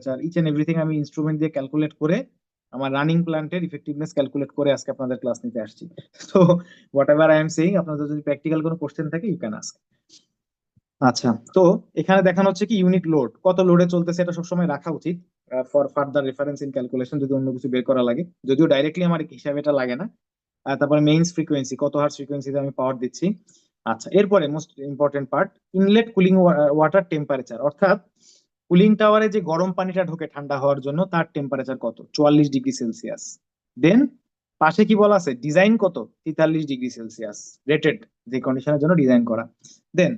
Temperature, each and everything আমি instrument দিয়ে calculate করে আমার রানিং প্ল্যান্টের ইফেক্টিভনেস ক্যালকুলেট করে আজকে আপনাদের ক্লাস নিতে আসছি। তো what ever I am saying, আপনাদের যদি প্র্যাকটিক্যাল কোনো কোশ্চেন থাকে ইউ ক্যান আস্ক। আচ্ছা, তো এখানে দেখানো হচ্ছে কি ইউনিট লোড, কত লোডে চলতেছে এটা সবসময় রাখা উচিত for further reference in calculation, যদি অন্য কিছু বের করা লাগে, যদিও ডাইরেক্টলি আমার হিসাবে এটা লাগে না। তারপরে মেইনস ফ্রিকোয়েন্সি, কত হার্জ ফ্রিকোয়েন্সিতে আমি পাওয়ার দিচ্ছি। আচ্ছা, এরপরে most important part, inlet cooling water temperature, অর্থাৎ কুলিং টাওয়ারে যে গরম পানিটা ঢোকে ঠান্ডা হওয়ার জন্য তার টেম্পারেচার কত, 44 ডিগ্রি সেলসিয়াস। দেন পাশে কি বলা আছে, ডিজাইন কত, 43 ডিগ্রি সেলসিয়াস, রেটেড যে কন্ডিশনের জন্য ডিজাইন করা। দেন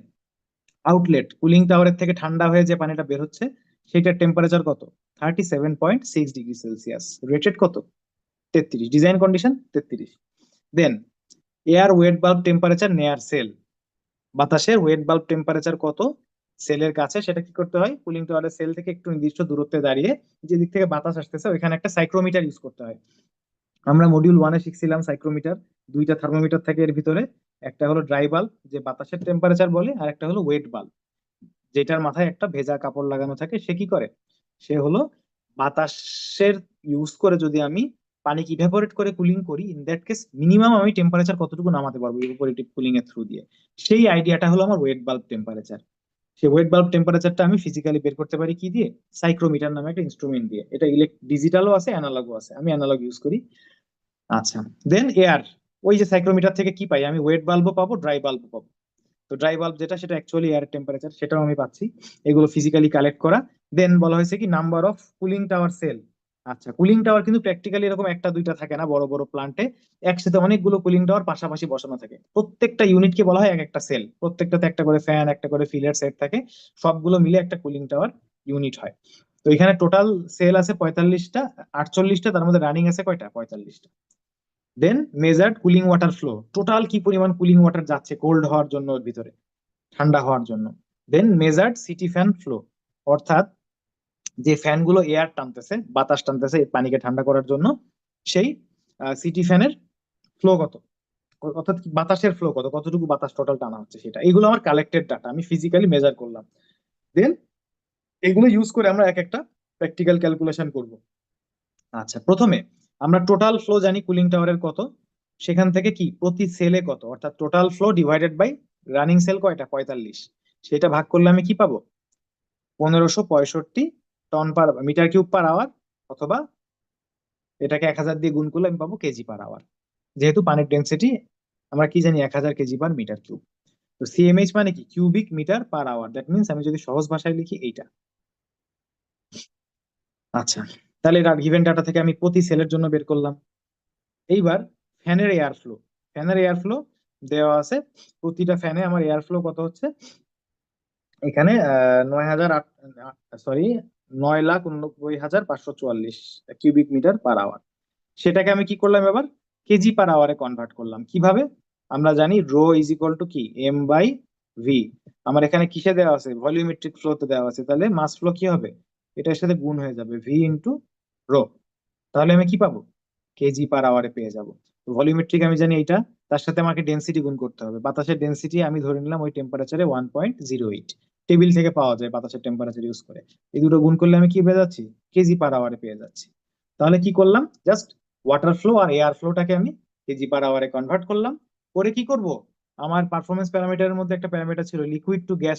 আউটলেট, কুলিং টাওয়ারের থেকে ঠান্ডা হয়ে যে পানিটা বের হচ্ছে সেটার টেম্পারেচার কত, 37.6 ডিগ্রি সেলসিয়াস, রেটেড কত, 33, ডিজাইন কন্ডিশন 33। দেন এয়ার ওয়েট বাল্ব টেম্পারেচার নেয়ার সেল, বাতাসের ওয়েট বাল্ব টেম্পারেচার কত সেলের কাছে, সেটা কি করতে হয়, কুলিং টাওয়ারের সেল থেকে একটু নির্দিষ্ট দূরত্বে দাঁড়িয়ে যে দিক থেকে বাতাস আসতেছে ওইখানে একটা সাইক্রোমিটার ইউজ করতে হয়। আমরা মডিউল 1-এ শিখছিলাম সাইক্রোমিটার, দুইটা থার্মোমিটার থাকে এর ভিতরে, একটা হলো ড্রাই বাল্ব যে বাতাসের টেম্পারেচার বলে, আর একটা হলো ওয়েট বাল্ব যেটার মাথায় একটা ভেজা কাপড় লাগানো থাকে। সে কি করে, সে হলো বাতাসের ইউজ করে যদি আমি পানিকে ইভাপোরেট করে কুলিং করি, ইন দ্যাট কেস মিনিমাম আমি টেম্পারেচার কতটুকু নামাতে পারবো ইভাপোরেটিভ কুলিং এর থ্রু দিয়ে, সেই আইডিয়াটা হলো আমার ওয়েট বাল্ব টেম্পারেচার। সেই ওয়েট বাল্ব টেম্পারেচারটা আমি ফিজিক্যালি বের করতে পারি কি দিয়ে, সাইক্রোমিটার নামে একটা ইনস্ট্রুমেন্ট দিয়ে। এটা ডিজিটালও আছে, অ্যানালগও আছে, আমি অ্যানালগ ইউজ করি। আচ্ছা, দেন এয়ার, ওই যে সাইক্রোমিটার থেকে কি পাই আমি, ওয়েট বাল্বও পাবো, ড্রাই বাল্বও পাবো। তো ড্রাই বাল্ব যেটা সেটা অ্যাকচুয়ালি এয়ার টেম্পারেচার, সেটাও আমি পাচ্ছি। এগুলো ফিজিক্যালি কালেক্ট করা। দেন বলা হয়েছে কি number of cooling tower cell. আচ্ছা, কুলিং টাওয়ার কিন্তু প্র্যাকটিক্যালি এরকম একটা দুইটা থাকে না, বড় বড় প্লান্টে একসাথে অনেকগুলো কুলিং টাওয়ার পাশাপাশি বসানো থাকে, প্রত্যেকটা ইউনিটকে বলা হয় এক একটা সেল, প্রত্যেকটাতে একটা করে ফ্যান, একটা করে ফিলার সেট থাকে, সবগুলো মিলে একটা কুলিং টাওয়ার ইউনিট হয়। তো এখানে টোটাল সেল আছে 45টা, 48টা, তার মধ্যে রানিং আছে কয়টা, 45টা। Then measured cooling water flow, total কি পরিমাণ কুলিং ওয়াটার যাচ্ছে কোল্ড হওয়ার জন্য ওর ভিতরে, ঠান্ডা হওয়ার জন্য। দেন মেজার্ড সিটি ফ্যান ফ্লো, অর্থাৎ যে ফ্যান গুলো এয়ার টানতেছে, বাতাস টানতেছে এই পানিকে ঠান্ডা করার জন্য, সেই সিটি ফ্যানের ফ্লো কত, অর্থাৎ কি বাতাসের ফ্লো কত, কতটুকু বাতাস টোটাল টানা হচ্ছে সেটা, এগুলো আমার কালেক্টেড ডাটা, আমি ফিজিক্যালি মেজার করলাম। দেন এগুলো ইউজ করে আমরা এক একটা প্র্যাকটিক্যাল ক্যালকুলেশন করব। আচ্ছা, প্রথমে আমরা টোটাল ফ্লো জানি কুলিং টাওয়ারের কত, সেখান থেকে কি প্রতি সেলে কত, অর্থাৎ total flow divided by running cell কয়টা, 45, সেটা ভাগ করলে আমি কি পাবো, 1565 ton per metre cube per hour, অথবা এটাকে 1000 দিয়ে গুণ করলে আমি পাবো কেজি পার আওয়ার। যেহেতু পানির ডেন্সিটি আমরা কি জানি 1000 কেজি পার মিটার কিউব, তো সিএমএইচ মানে কি cubic metre per hour, that means আমি যদি সহজ ভাষায় লিখি এইটা। আচ্ছা, তাহলে এটা গিভেন ডাটা থেকে আমি প্রতি সেলের জন্য বের করলাম। এইবার ফ্যানের এয়ার ফ্লো, ফ্যানের এয়ার ফ্লো দেওয়া আছে, প্রতিটা ফ্যানে আমার এয়ার ফ্লো কত হচ্ছে, এখানে 9,89,544 কিউবিক মিটার পার আওয়ার। সেটাকে আমি কি করলাম এবার, কেজি পার আওয়ারে কনভার্ট করলাম। কিভাবে, আমরা জানি রো ইজ ইকুয়াল টু কি, এম বাই ভি। আমার এখানে কিসে দেওয়া আছে, ভলিউমেট্রিক ফ্লোতে দেওয়া আছে, তাহলে মাস ফ্লো কি হবে, এটার সাথে গুণ হয়ে যাবে ভি ইন্টু রো, তাহলে আমি কি পাবো, কেজি পার আওয়ারে পেয়ে যাব। ভলিউমেট্রিক আমি জানি এইটা, তার সাথে আমাকে ডেন্সিটি গুণ করতে হবে, বাতাসের ডেন্সিটি আমি ধরে নিলাম ওই টেম্পারেচারে 1.08, টেবিল থেকে পাওয়া যায় বাতাসের টেম্পারেচার ইউজ করে। এই দুটো গুণ করলে আমি কি পেয়ে যাচ্ছি, কেজি পার আওয়ারে পেয়ে যাচ্ছি। তাহলে কি করলাম, জাস্ট ওয়াটার ফ্লো আর এয়ার ফ্লোটাকে আমি কেজি পার আওয়ারে কনভার্ট করলাম, করে কি করব, আমার পারফরমেন্স প্যারামিটারের মধ্যে একটা প্যারামিটার ছিল লিকুইড টু গ্যাস